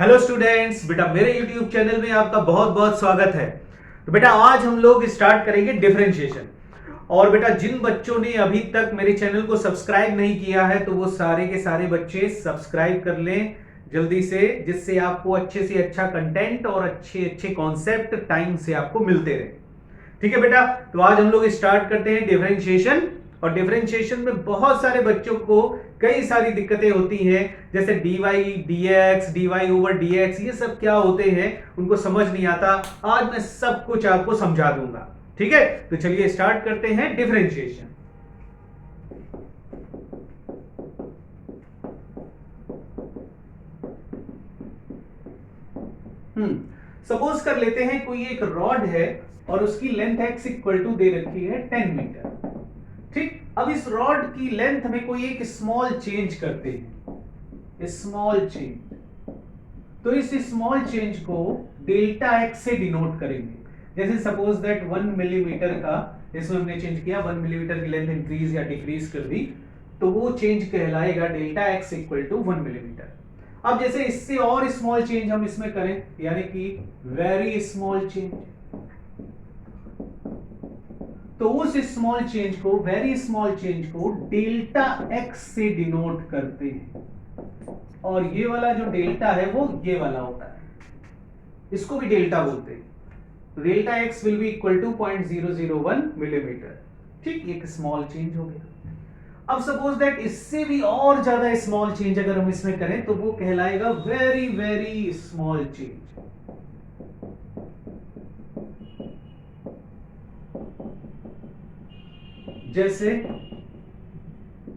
Hello students, बेटा मेरे YouTube channel में आपका बहुत बहुत स्वागत है। तो बेटा आज हम लोग स्टार्ट करेंगे डिफरेंशिएशन। और बेटा जिन बच्चों ने अभी तक मेरे चैनल को सब्सक्राइब नहीं किया है तो वो सारे के सारे बच्चे सब्सक्राइब कर लें जल्दी से, जिससे आपको अच्छे से अच्छा कंटेंट और अच्छे अच्छे कॉन्सेप्ट टाइम से आपको मिलते रहे। ठीक है बेटा, तो आज हम लोग स्टार्ट करते हैं डिफरेंशिएशन। और डिफरेंशिएशन में बहुत सारे बच्चों को कई सारी दिक्कतें होती हैं, जैसे dy dx dy over dx, ये सब क्या होते हैं उनको समझ नहीं आता। आज मैं सब कुछ आपको समझा दूंगा। ठीक है, तो चलिए स्टार्ट करते हैं डिफरेंशिएशन। सपोज कर लेते हैं कोई एक रॉड है और उसकी लेंथ x इक्वल टू दे रखी है 10 मीटर। ठीक, अब इस रॉड की लेंथ में कोई एक स्मॉल चेंज करते हैं, स्मॉल चेंज। तो इस स्मॉल चेंज को डेल्टा x से डिनोट करेंगे। जैसे सपोज दैट 1 मिलीमीटर का इसमें हमने चेंज किया, 1 मिलीमीटर की लेंथ इंक्रीज या डिक्रीज कर दी, तो वो चेंज कहलाएगा delta x equal to 1 millimetre. अब जैसे इससे और स्मॉल चेंज हम इसमें करें, यानी कि वेरी स्मॉल चेंज, तो उस स्मॉल चेंज को, वेरी स्मॉल चेंज को डेल्टा x से डिनोट करते हैं। और ये वाला जो डेल्टा है वो ये वाला होता है, इसको भी डेल्टा बोलते हैं। Delta x will be equal to 0.001 millimetre. ठीक, एक स्मॉल चेंज हो गया। अब सपोज दैट इससे भी और ज्यादा स्मॉल चेंज अगर हम इसमें करें तो वो कहलाएगा वेरी वेरी स्मॉल चेंज। जैसे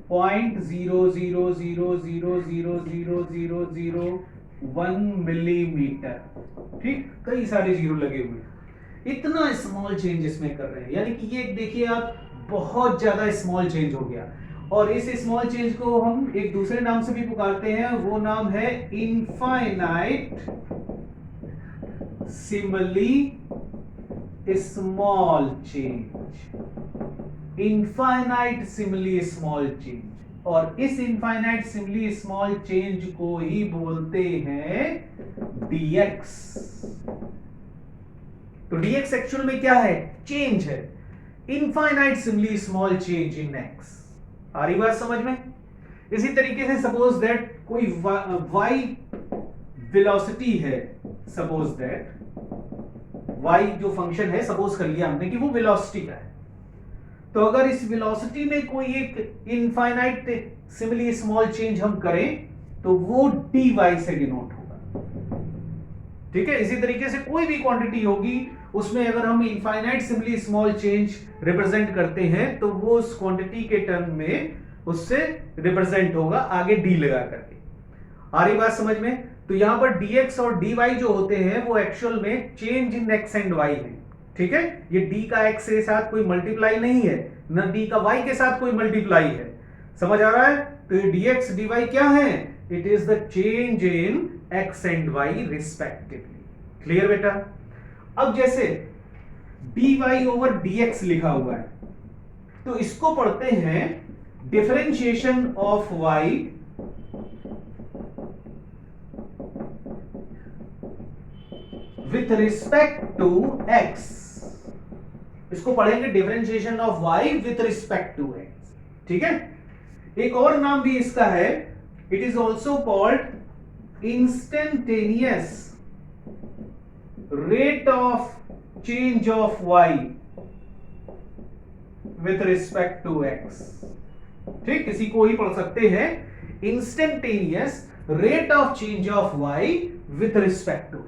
0.000000001 मिलीमीटर। ठीक, कई सारे जीरो लगे हुए, इतना स्मॉल चेंज इसमें कर रहे हैं, यानी कि ये देखिए आप, बहुत ज्यादा स्मॉल चेंज हो गया। और इस स्मॉल चेंज को हम एक दूसरे नाम से भी पुकारते हैं, वो नाम है infinite simile small change. Infinite simile small change, और इस इनफाइनाइट सिमिली स्मॉल चेंज को ही बोलते हैं dx। तो dx एक्चुअल में क्या है? चेंज है, infinite simile small change in x। आ रही बात समझ में? इसी तरीके से सपोज दैट कोई y वेलोसिटी है, सपोज दैट y जो फंक्शन है, सपोज कर लिया हमने कि वो वेलोसिटी का है। तो अगर इस वेलोसिटी में कोई एक इनफाइनाइट सिमिली स्मॉल चेंज हम करें तो वो dy से डिनोट होगा। ठीक है, इसी तरीके से कोई भी क्वांटिटी होगी उसमें अगर हम infinite simile small change represent करते हैं तो वो उस क्वांटिटी के टर्म में उससे रिप्रेजेंट होगा आगे d लगा करके। आ रही बात समझ में? तो यहां पर dx और dy जो होते हैं वो एक्चुअल में change in x and y है। ठीक है, ये d का x के साथ कोई मल्टीप्लाई नहीं है, न d का y के साथ कोई मल्टीप्लाई है। समझ आ रहा है? तो ये dx dy क्या है? It is the change in x and y respectively. Clear बेटा? अब जैसे dy ओवर dx लिखा हुआ है, तो इसको पढ़ते हैं differentiation of y with respect to x। इसको पढ़ेंगे differentiation of y with respect to x। ठीक है, एक और नाम भी इसका है, it is also called instantaneous rate of change of y with respect to x। ठीक, इसी को ही पढ़ सकते हैं instantaneous rate of change of y with respect to x।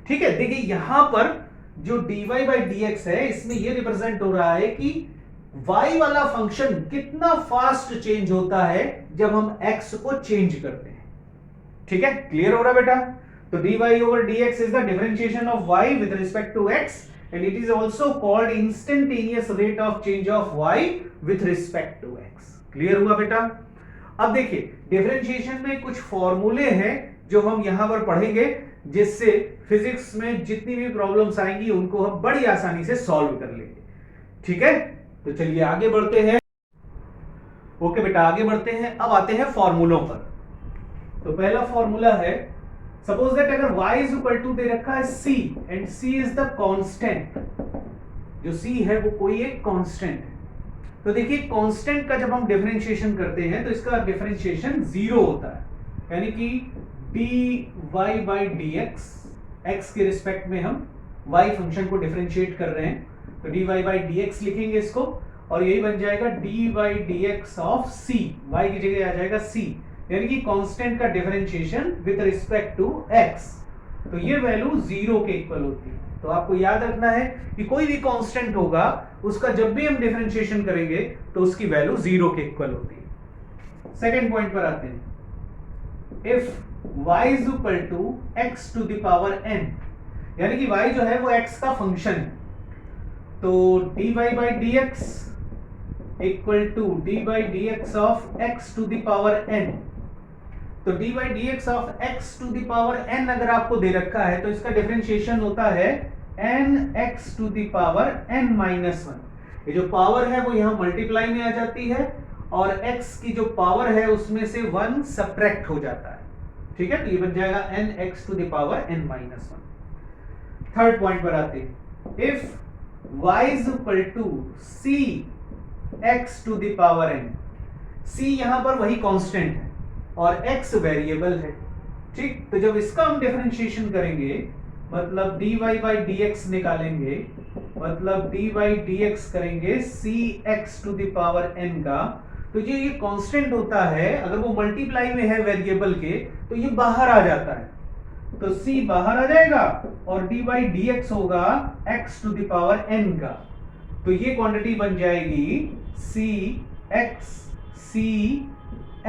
ठीक है, देखिए यहां पर जो dy बाई dx है, इसमें यह रिप्रेजेंट हो रहा है कि y वाला फंक्शन कितना फास्ट चेंज होता है जब हम x को चेंज करते हैं। ठीक है, क्लियर हो रहा बेटा? तो dy over dx is the differentiation of y with respect to x and it is also called instantaneous rate of change of y with respect to x। Clear हुआ बेटा? अब देखिए डिफरेंशिएशन में कुछ फॉर्मूले हैं जो हम यहां पर पढ़ेंगे, जिससे फिजिक्स में जितनी भी प्रॉब्लम्स आएंगी उनको हम बड़ी आसानी से सॉल्व कर लेंगे। ठीक है, तो चलिए आगे बढ़ते हैं। ओके बेटा, आगे बढ़ते हैं। अब आते हैं फॉर्मूलों पर। तो पहला फॉर्मूला है सपोज दैट अगर y इज इक्वल टू दे रखा है c and c is the constant, जो c है वो कोई एक कांस्टेंट है, तो देखिए कांस्टेंट का जब हम डिफरेंशिएशन करते हैं तो इसका डिफरेंशिएशन जीरो होता है, यानी कि dy बाई dx, x के रिस्पेक्ट में हम y फंक्शन को डिफरेंशिएट कर रहे हैं, तो dy बाई dx लिखेंगे इसको, और यही बन जाएगा dy by dx of c, y की जगह आ जाएगा c, यानी कि कांस्टेंट का differentiation with respect to x, तो ये वैल्यू जीरो के इक्वल होती है। तो आपको याद रखना है कि कोई भी कांस्टेंट होगा उसका जब भी हम डिफरेंशिएशन करेंगे तो उसकी वैल्यू जीरो के इक्वल होती है। सेकंड पॉइंट पर आते हैं, if y is equal to x to the power n, यानी कि y जो है वो x का फंक्शन है, तो dy by dx equal to dy by dx of x to the power n, तो dy by dx of x to the power n अगर आपको दे रखा है तो इसका डिफरेंशिएशन होता है nx to the power n minus 1, ये जो पावर है वो यहाँ मल्टीप्लाई में आ जाती है और x की जो पावर है उसमें से 1 सब्ट्रैक्ट हो जाता है, ठीक है, तो ये बन जाएगा nx to the power n minus 1। Third point पर आते हैं, if y is equal to c x to the power n, c यहां पर वही कांस्टेंट है और x वेरिएबल है, ठीक, तो जब इसका हम डिफरेंशिएशन करेंगे मतलब dy बाई dx निकालेंगे, मतलब dy बाई dx करेंगे cx to the power n का, तो ये कांस्टेंट होता है, अगर वो मल्टीप्लाई में है वेरिएबल के तो ये बाहर आ जाता है, तो c बाहर आ जाएगा और dy बाई dx होगा x to the power n का, तो ये क्वांटिटी बन जाएगी cx c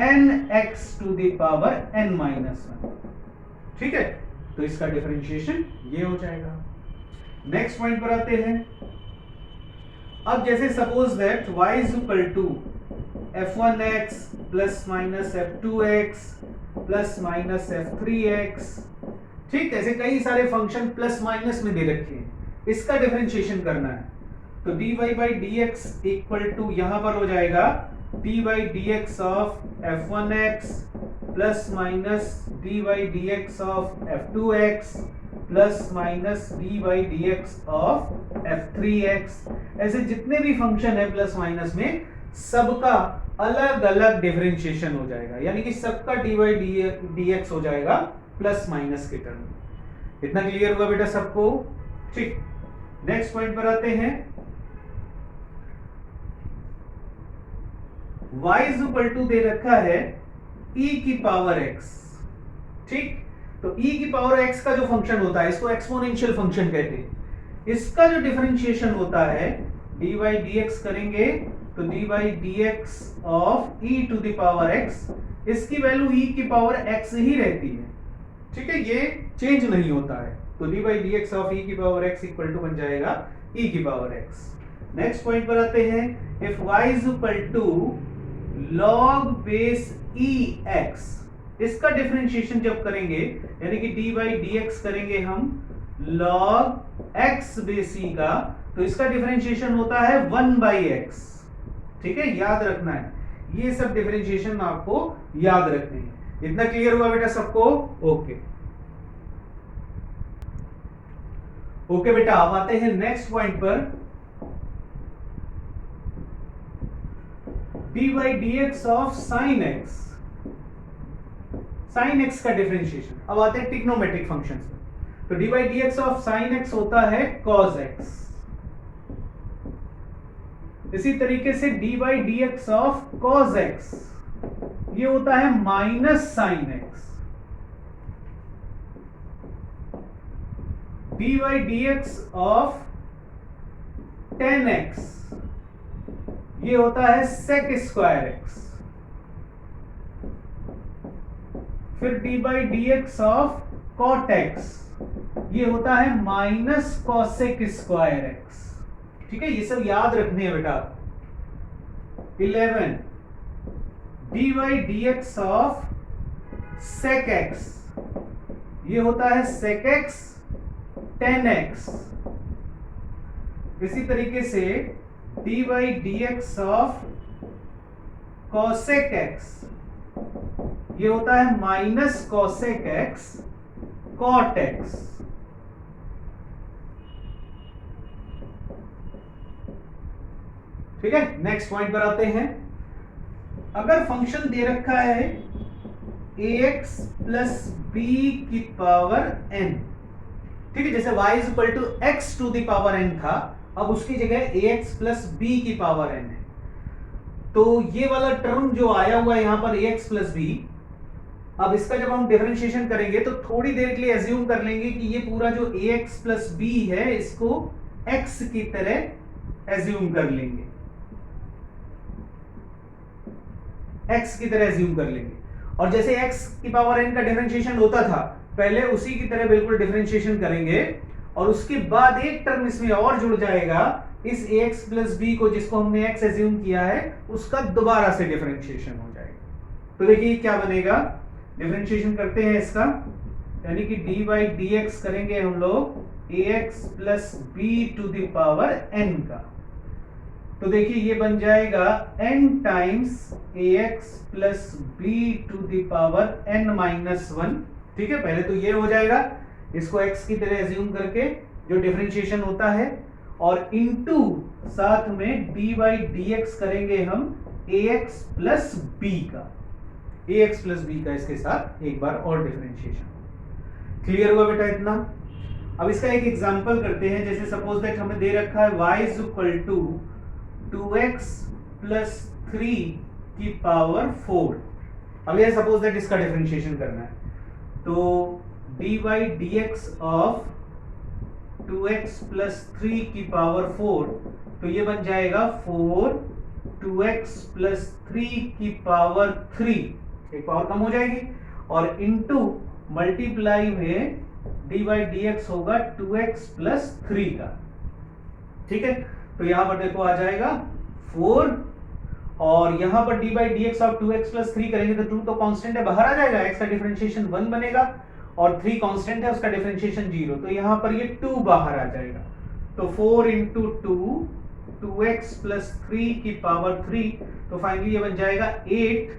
nx to the power n minus 1, ठीक है, तो इसका डिफरेंशिएशन ये हो जाएगा। नेक्स्ट पॉइंट पर आते हैं, अब जैसे suppose that y is equal to f1x plus minus f2x plus minus f3x, ठीक, ऐसे कई सारे फंक्शन प्लस माइनस में दे रखे हैं, इसका डिफरेंशिएशन करना है, तो dy by dx equal to यहां पर हो जाएगा dy by dx of f1x plus minus dy by dx of f2x plus minus dy by dx of f3x, ऐसे जितने भी फंक्शन है प्लस माइनस में सबका अलग अलग डिफरेंशिएशन हो जाएगा, यानी कि सबका dy बाई dx हो जाएगा प्लस माइनस के टर्म। इतना क्लियर हुआ बेटा सबको, ठीक। नेक्स्ट पॉइंट पर आते हैं, y इज इक्वल टू दे रखा है e की पावर x, ठीक, तो e की पावर x का जो फंक्शन होता है इसको एक्सपोनेंशियल फंक्शन कहते हैं, इसका जो डिफरेंशिएशन होता है dy बाई dx करेंगे तो dy by dx of e to the power x, इसकी वैल्यू e की पावर x ही रहती है, ठीक है, ये चेंज नहीं होता है, तो dy by dx of e की पावर x इक्वल टू बन जाएगा e की पावर x। नेक्स्ट पॉइंट पर आते हैं, if y is equal to log base ex, इसका डिफरेंशिएशन जब करेंगे यानी कि dy बाई dx करेंगे हम log x बेस e का, तो इसका डिफरेंशिएशन होता है 1 बाई x, ठीक है, याद रखना है, ये सब डिफरेंशिएशन आपको याद रखने हैं। इतना क्लियर हुआ बेटा सबको? ओके ओके बेटा, अब आते हैं नेक्स्ट पॉइंट पर, dy by dx of sin x, sin x का डिफरेंशिएशन। अब आते हैं ट्रिग्नोमेट्रिक फंक्शंस में, तो dy by dx of sin x होता है cos x, इसी तरीके से dy by dx of cos x ये होता है minus sin x, dy by dx of tan x ये होता है sec स्क्वायर x, फिर dy by dx of cot x ये होता है माइनस cosec स्क्वायर x, ठीक है, ये सब याद रखने हैं बेटा। 11 dy by dx of sec x ये होता है sec x tan x, इसी तरीके से dy by dx of cosec x ये होता है minus cosec x cot x। ठीक है, नेक्स्ट पॉइंट पर आते हैं। अगर फंक्शन दे रखा है ax प्लस बी की पावर n, ठीक है, जैसे y is equal to x to the power n था, अब उसकी जगह ax प्लस b की पावर n है। तो ये वाला टर्म जो आया हुआ है यहां पर ax प्लस b, अब इसका जब हम डिफरेंशिएशन करेंगे तो थोड़ी देर के लिए एज्यूम कर लेंगे कि ये पूरा जो ax प्लस b है इसको x की तरह एज्यूम कर लेंगे, x की तरह एज्यूम कर लेंगे। और जैसे x की पावर n का डिफरेंशिएशन होता था, पहले उसी की तरह बिल्कुल डिफरेंशिएशन करेंगे और उसके बाद एक टर्म इसमें और जुड़ जाएगा, इस ax प्लस b को जिसको हमने x एज्यूम किया है उसका दोबारा से डिफरेंशिएशन हो जाएगा। तो देखिए क्या बनेगा, डिफरेंशिएशन करते हैं इसका, यानी कि dy dx करेंगे हम लोग ax plus b to the power n का। तो देखिए ये बन जाएगा n times ax plus b to the power n minus 1। ठीक है, पहले तो ये हो जाएगा, इसको x की तरह एज्यूम करके जो डिफरेंशिएशन होता है, और इनटू साथ में dy dx करेंगे हम ax प्लस b का, ax प्लस b का इसके साथ एक बार और डिफरेंशिएशन। क्लियर हुआ बेटा इतना? अब इसका एक एग्जांपल करते हैं। जैसे सपोज दैट हमें दे रखा है y is equal to 2x plus 3 की पावर 4। अब यह सपोज दैट इसका डिफरेंशिएशन करना है, तो dy dx of 2x plus 3 की पावर 4, तो ये बन जाएगा 4 2x प्लस 3 की पावर 3, एक पावर कम हो जाएगी, और इनटू मल्टीप्लाई में dy dx होगा 2x प्लस 3 का। ठीक है, तो यहां पर देखो आ जाएगा 4, और यहां पर dy dx of 2x plus 3 करेंगे तो 2 तो कांस्टेंट है, बाहर आ जाएगा, x का डिफरेंशिएशन 1 बनेगा और 3 कांस्टेंट है, उसका डिफरेंशिएशन 0, तो यहां पर ये 2 बाहर आ जाएगा। तो 4 इंटू 2x प्लस 3 की पावर 3, तो फाइनली ये बन जाएगा 8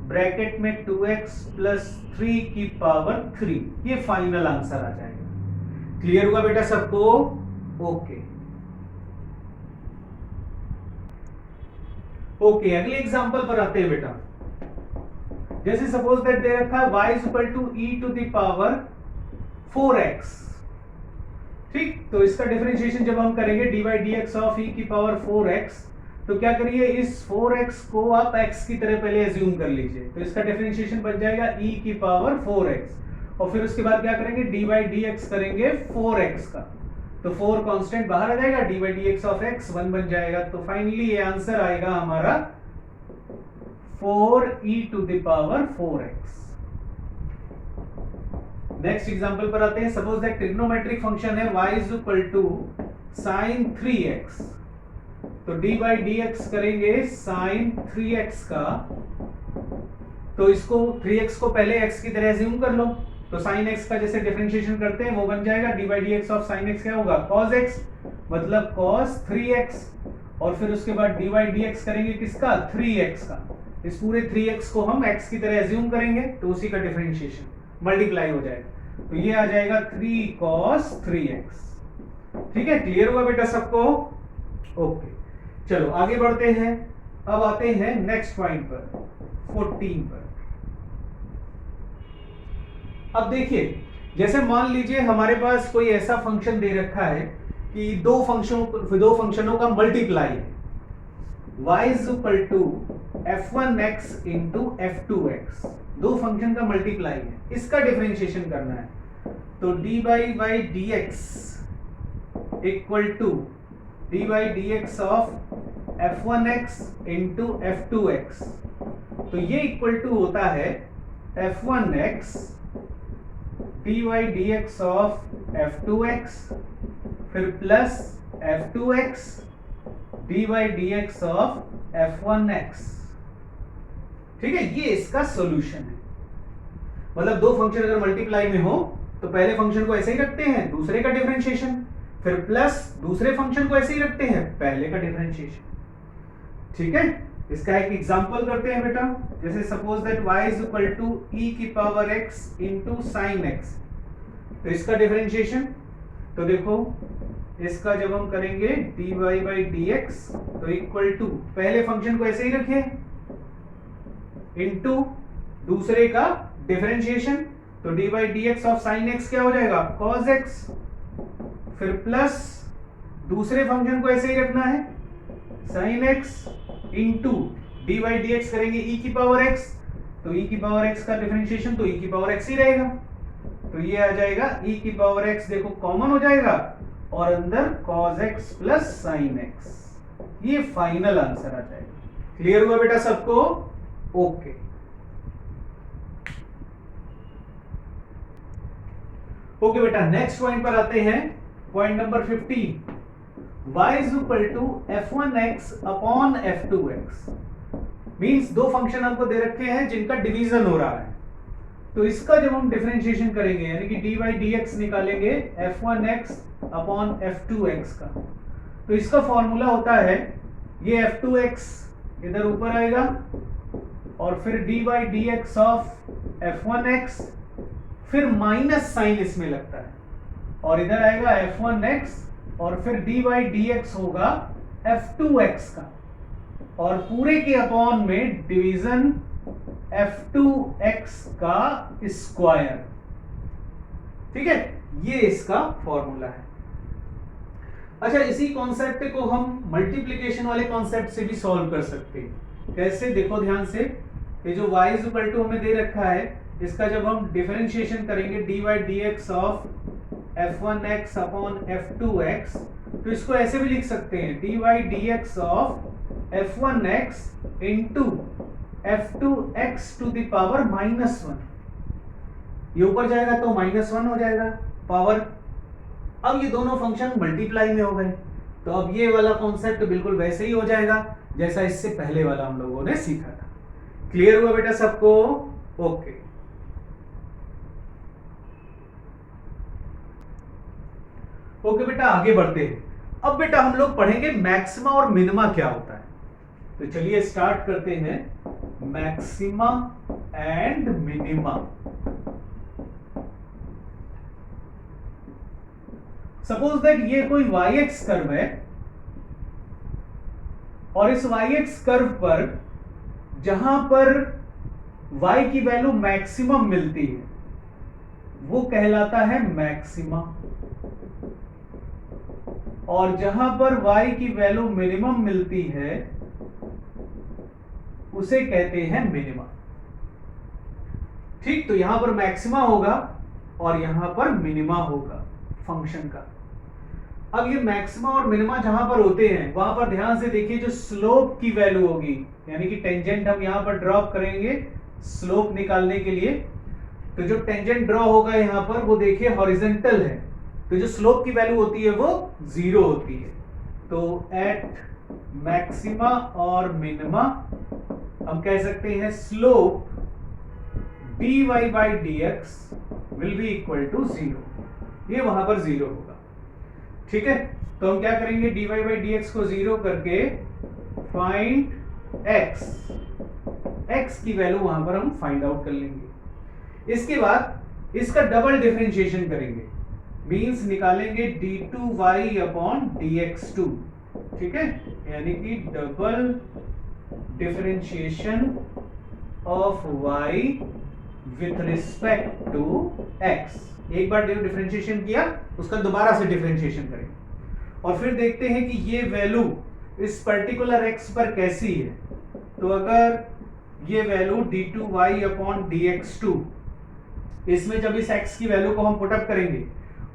ब्रैकेट में 2x प्लस 3 की पावर 3, ये फाइनल आंसर आ जाएगा। क्लियर हुआ बेटा सबको? ओके ओके, अगले एग्जांपल पर आते हैं बेटा। जैसे सपोज दैट दे रखा है y is equal to e to the power 4x। ठीक, तो इसका डिफरेंशिएशन जब हम करेंगे dy dx ऑफ e की पावर 4x, तो क्या करिए, इस 4x को आप x की तरह पहले एज्यूम कर लीजिए, तो इसका डिफरेंशिएशन बन जाएगा e की पावर 4x, और फिर उसके बाद क्या करेंगे, dy dx करेंगे 4x का, तो 4 कांस्टेंट बाहर आ जाएगा, dy dx ऑफ x 1 बन जाएगा। तो फाइनली ये आंसर आएगा हमारा 4e to the power 4x। Next example पर आते हैं। सपोज दैट ट्रिग्नोमेट्रिक फंक्शन है y is equal to sin 3x, तो dy dx करेंगे sin 3x का, तो इसको 3x को पहले x की तरह एज्यूम कर लो, तो sin x का जैसे डिफरेंशिएशन करते हैं वो बन जाएगा dy dx of sin x क्या होगा, cos x, मतलब cos 3x, और फिर उसके बाद dy dx करेंगे किसका, 3x का, इस पूरे 3x को हम x की तरह एज्यूम करेंगे, तो उसी का डिफरेंशिएशन मल्टीप्लाई हो जाएगा, तो ये आ जाएगा 3 cos 3x। ठीक है, क्लियर हुआ बेटा सबको? ओके, चलो आगे बढ़ते हैं। अब आते हैं नेक्स्ट पॉइंट पर, 14 पर। अब देखिए, जैसे मान लीजिए हमारे पास कोई ऐसा फंक्शन दे रखा है कि दो फंक्शनों का मल्टीप्लाई है, y is equal to f1x into f2x, दो फंक्शन का मल्टीप्लाई है, इसका डिफरेंशिएशन करना है, तो dy by dx equal to dy dx of f1x into f2x, तो ये इक्वल टू होता है f1x dy dx of f2x, फिर plus f2x dy dx of f1x। ठीक है, ये इसका सॉल्यूशन है। मतलब दो फंक्शन अगर मल्टीप्लाई में हो तो पहले फंक्शन को ऐसे ही रखते हैं, दूसरे का डिफरेंशिएशन, फिर प्लस दूसरे फंक्शन को ऐसे ही रखते हैं, पहले का डिफरेंशिएशन। ठीक है, इसका एक एग्जांपल करते हैं बेटा। जैसे suppose that y is equal to e की power x into sine x, तो इसका डिफरेंशिएशन, तो देखो इसका जब हम करेंगे dy बाई dx तो इक्वल टू, पहले फंक्शन को ऐसे ही रखिए, इनटू दूसरे का डिफरेंशिएशन, तो dy by dx of sine x क्या हो जाएगा cos x, फिर प्लस दूसरे फंक्शन को ऐसे ही रखना है sin x into dy by dx करेंगे e की पावर x, तो e की पावर x का डिफरेंशिएशन तो e की पावर x ही रहेगा, तो ये आ जाएगा e की पावर x, देखो कॉमन हो जाएगा और अंदर cos x plus sin x, ये फाइनल आंसर आ जाएगा। क्लियर हुआ बेटा सबको? ओके। ओके बेटा, नेक्स्ट पॉइंट पर आते हैं, point number 15, y is equal to f1x upon f2x। Means दो फंक्शन हमको दे रखे हैं जिनका डिवीजन हो रहा है, तो इसका जब हम डिफरेंशिएशन करेंगे यानी कि dy बाई dx निकालेंगे f1x अपॉन f2x का, तो इसका फॉर्मूला होता है ये f2x इधर ऊपर आएगा और फिर dy by dx of f1x, फिर माइनस साइन इसमें लगता है और इधर आएगा f1x और फिर dy बाई dx होगा f2x का और पूरे के अपॉन में डिवीजन f2x का स्क्वायर। ठीक है, ये इसका फॉर्मूला है। अच्छा, इसी कॉन्सेप्ट को हम मल्टीप्लिकेशन वाले कॉन्सेप्ट से भी सॉल्व कर सकते हैं। कैसे, देखो ध्यान से, ये जो y इज इक्वल टू हमें दे रखा है, इसका जब हम डिफरेंशिएशन करेंगे dy by dx of f1x upon f2x, तो इसको ऐसे भी लिख सकते हैं dy by dx of f1x into f2x to the power -1, ये ऊपर जाएगा तो -1 हो जाएगा पावर। अब ये दोनों फंक्शन मल्टीप्लाई में हो गए, तो अब ये वाला कॉन्सेप्ट बिल्कुल वैसे ही हो जाएगा जैसा इससे पहले वाला हम लोगों ने सीखा था। क्लियर हुआ बेटा सबको? ओके। ओके बेटा, आगे बढ़ते हैं। अब बेटा हम लोग पढ़ेंगे मैक्सिमा और मिनिमा क्या होता है, तो चलिए स्टार्ट करते हैं। Maxima and minima. Suppose that ये कोई yx कर्व है और इस yx कर्व पर जहां पर y की वैल्यू मैक्सिमम मिलती है वो कहलाता है मैक्सिमा, और जहां पर y की वैल्यू मिनिमम मिलती है उसे कहते हैं मिनिमा। ठीक, तो यहां पर मैक्सिमा होगा और यहां पर मिनिमा होगा फंक्शन का। अब ये मैक्सिमा और मिनिमा जहां पर होते हैं वहां पर ध्यान से देखिए, जो स्लोप की वैल्यू होगी यानी कि टेंजेंट हम यहां पर ड्रॉप करेंगे स्लोप निकालने के लिए, तो जो टेंजेंट ड्रॉ होगा यहां पर वो देखिए हॉरिजॉन्टल है, तो जो स्लोप की वैल्यू होती है वो 0 होती है। तो एट मैक्सिमा और मिनिमा हम कह सकते हैं slope dy by dx will be equal to 0, ये वहां पर 0 होगा। ठीक है, तो हम क्या करेंगे, dy बाई dx को 0 करके फाइंड x की वैल्यू वहां पर हम फाइंड आउट कर लेंगे। इसके बाद इसका डबल डिफरेंशिएशन करेंगे, मींस निकालेंगे d2y अपॉन dx2। ठीक है, यानी कि double differentiation of y with respect to x। एक बार डिफरेंशिएशन किया, उसका दोबारा से डिफरेंशिएशन करेंगे और फिर देखते हैं कि ये वैल्यू इस पर्टिकुलर x पर कैसी है। तो अगर ये वैल्यू d2y अपॉन dx2, इसमें जब इस x की वैल्यू को हम पुटअप करेंगे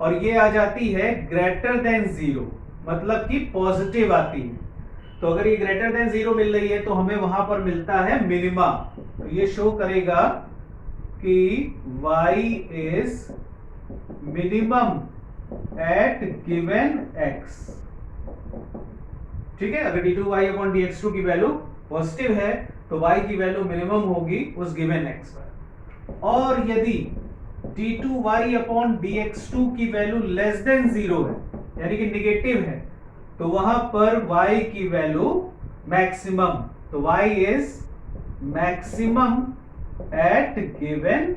और ये आ जाती है ग्रेटर देन 0, मतलब कि पॉजिटिव आती है, तो अगर ये ग्रेटर देन 0 मिल रही है तो हमें वहां पर मिलता है मिनिमा। तो ये शो करेगा कि y is minimum at given x। ठीक है, अगर d2y अपॉन dx2 की वैल्यू पॉजिटिव है तो y की वैल्यू मिनिमम होगी उस गिवन x पर, और यदि d2y अपॉन dx2 की वैल्यू लेस देन 0 है यानी कि निगेटिव है, तो वहां पर y की वैल्यू मैक्सिमम, तो y is maximum at given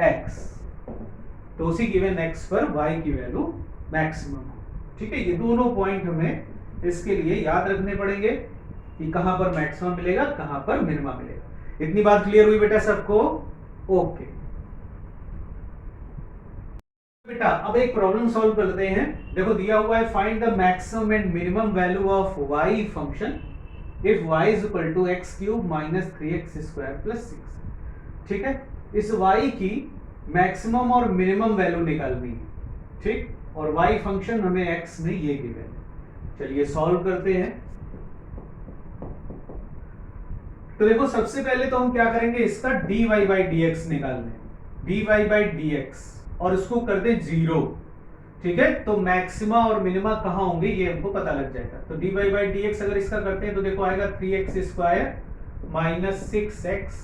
x। तो उसी गिवन x पर y की वैल्यू मैक्सिमम हो। ठीक है, ये दोनों पॉइंट हमें इसके लिए याद रखने पड़ेंगे कि कहां पर मैक्सिमम मिलेगा, कहां पर मिनिमम मिलेगा। इतनी बात क्लियर हुई बेटा सबको? ओके बेटा, अब एक प्रॉब्लम सॉल्व करते हैं। देखो दिया हुआ है find the maximum and minimum value of y function if y is equal to x cube minus 3x square plus 6। ठीक है, इस y की मैक्सिमम और मिनिमम वैल्यू निकालनी है। ठीक, और y फंक्शन हमें x में ये गिवन है। चलिए सॉल्व करते हैं। तो देखो सबसे पहले तो हम क्या करेंगे, इसका dy बाई dx निकालना है, dy बाई dx, और इसको कर दे 0। ठीक है, तो मैक्सिमा और मिनिमा कहां होंगे ये हमको पता लग जाएगा। तो dy बाई dx अगर इसका करते हैं तो देखो आएगा 3x स्क्वायर माइनस 6x।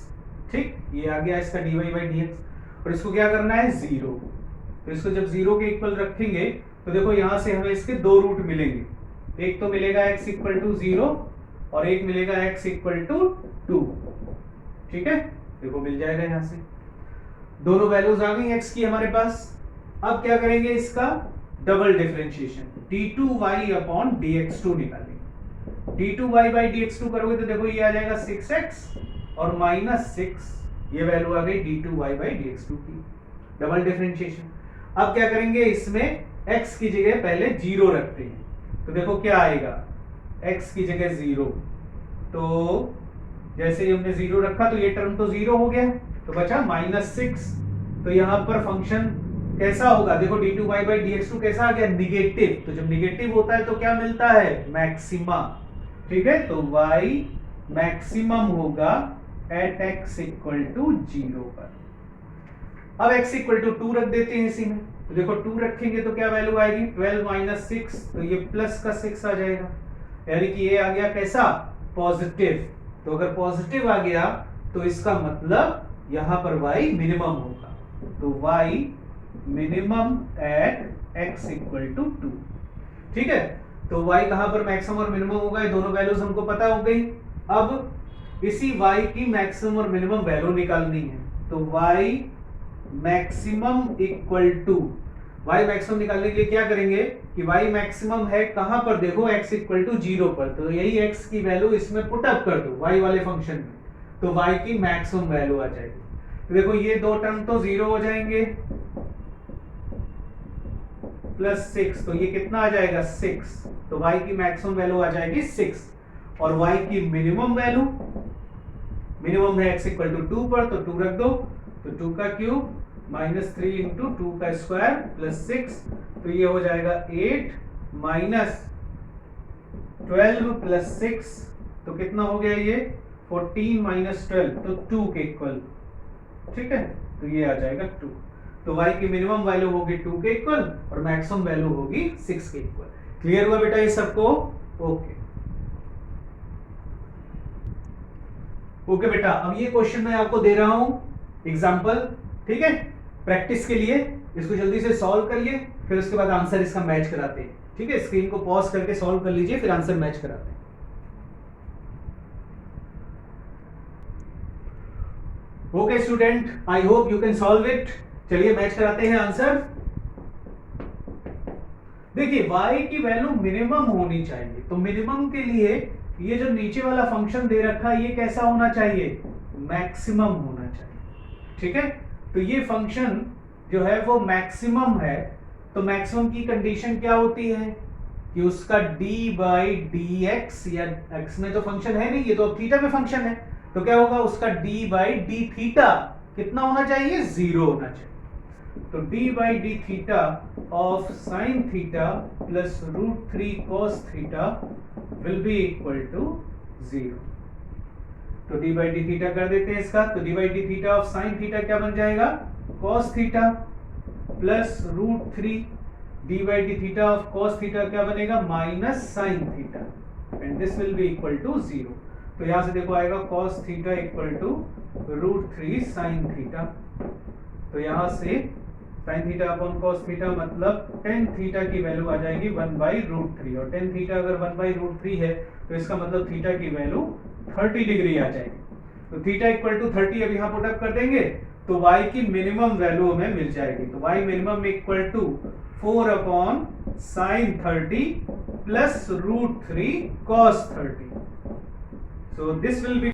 ठीक, ये आ गया इसका dy बाई dx, और इसको क्या करना है 0। तो इसको जब 0 के इक्वल रखेंगे तो देखो यहां से हमें इसके दो रूट मिलेंगे। एक तो मिलेगा x इक्वल टू 0 और एक मिलेगा x इक्वल टू 2। ठीक है, देखो मिल जाएगा यहां से दोनों वैल्यूज आ गई x की हमारे पास। अब क्या करेंगे, इसका double differentiation d2y upon dx2 निकालेंगे। d2y बाई dx2 करोगे तो देखो ये आ जाएगा 6x और माइनस 6, ये वैल्यू आ गई d2y बाई dx2 की, डबल डिफरेंशिएशन। अब क्या करेंगे, इसमें x की जगह पहले 0 रखते हैं। तो देखो क्या आएगा, x की जगह 0, तो जैसे ही हमने 0 रखा तो ये टर्म तो 0 हो गया, तो बचा माइनस 6। तो यहां पर फंक्शन कैसा होगा, देखो d2y बाई dx2 कैसा आ गया, निगेटिव। तो जब निगेटिव होता है तो क्या मिलता है, मैक्सिमा। ठीक है, तो y मैक्सिमम होगा एट x इक्वल टू 0 पर। अब x इक्वल टू 2 रख देते हैं इसी में। तो देखो 2 रखेंगे तो क्या वैल्यू आएगी, 12 माइनस 6, तो ये प्लस का 6 आ जाएगा, यानी कि ये आ गया कैसा, पॉजिटिव। तो अगर पॉजिटिव आ गया तो इसका मतलब यहां पर y मिनिमम होगा। तो y minimum at x equal to 2। ठीक है, तो y कहां पर मैक्सिमम और मिनिमम होगा, ये दोनों वैल्यूज हमको पता हो गई। अब इसी y की मैक्सिमम और मिनिमम वैल्यू निकालनी है। तो y maximum equal to, y maximum निकालने के लिए क्या करेंगे कि y मैक्सिमम है कहां पर, देखो x इक्वल टू 0 पर। तो यही x की वैल्यू इसमें पुट अप कर दो y वाले फंक्शन में, तो y की मैक्सिमम वैल्यू आ जाएगी। तो देखो ये दो टर्म तो 0 हो जाएंगे, प्लस 6, तो ये कितना आ जाएगा 6। तो y की मैक्सिमम वैल्यू आ जाएगी 6, और y की मिनिमम वैल्यू, मिनिमम है x इक्वल टू 2 पर, तो 2 रख दो, तो 2 का क्यूब माइनस 3 इंटू 2 का स्क्वायर प्लस 6, तो ये हो जाएगा 8 माइनस 12 प्लस 6, तो कितना हो गया ये 14 माइनस 12, तो 2 के इक्वल। ठीक है, तो ये आ जाएगा 2। तो y की मिनिमम वैल्यू होगी 2 के इक्वल और मैक्सिमम वैल्यू होगी 6 के इक्वल। क्लियर हुआ बेटा ये सबको? ओके ओके बेटा, अब ये क्वेश्चन मैं आपको दे रहा हूं एग्जांपल। ठीक है, प्रैक्टिस के लिए इसको जल्दी से सॉल्व करिए, फिर उसके बाद आंसर इसका मैच कराते हैं। ठीक है, स्क्रीन को पॉज करके सॉल्व कर लीजिए, फिर आंसर मैच कराते हैं। Okay student, I hope you can solve it. चलिए मैच कराते हैं आंसर। देखिए y की वैल्यू मिनिमम होनी चाहिए, तो मिनिमम के लिए ये जो नीचे वाला फंक्शन दे रखा है ये कैसा होना चाहिए, मैक्सिमम होना चाहिए। ठीक है, तो ये फंक्शन जो है वो मैक्सिमम है। तो मैक्सिमम की कंडीशन क्या होती है कि उसका d बाई डी एक्स, या x में तो फंक्शन है नहीं, ये तो अब थीटा में फंक्शन है, तो क्या होगा उसका d बाई डी थीटा कितना होना चाहिए, 0 होना चाहिए। तो d by d theta of sine theta plus √3 cos theta will be equal to 0। तो d बाई डी थीटा कर देते हैं इसका, तो d by d theta of sine theta क्या बन जाएगा, cos theta plus √3 d by d theta of cos theta क्या बनेगा, minus sine theta, and this will be equal to 0। तो यहां से देखो आएगा cos theta equal to √3 sine theta. तो यहां से sin theta upon cos theta मतलब tan थीटा की वैल्यू आ जाएगी 1/√3, और tan थीटा अगर 1/√3 है तो इसका मतलब थीटा की वैल्यू 30 डिग्री आ जाएगी। तो थीटा इक्वल टू 30 अब यहाँ पुट अप कर देंगे, तो y की मिनिमम वैल्यू हमें मिल जाएगी। तो y minimum equal to 4/sin 30 plus √3 cos 30. So this will be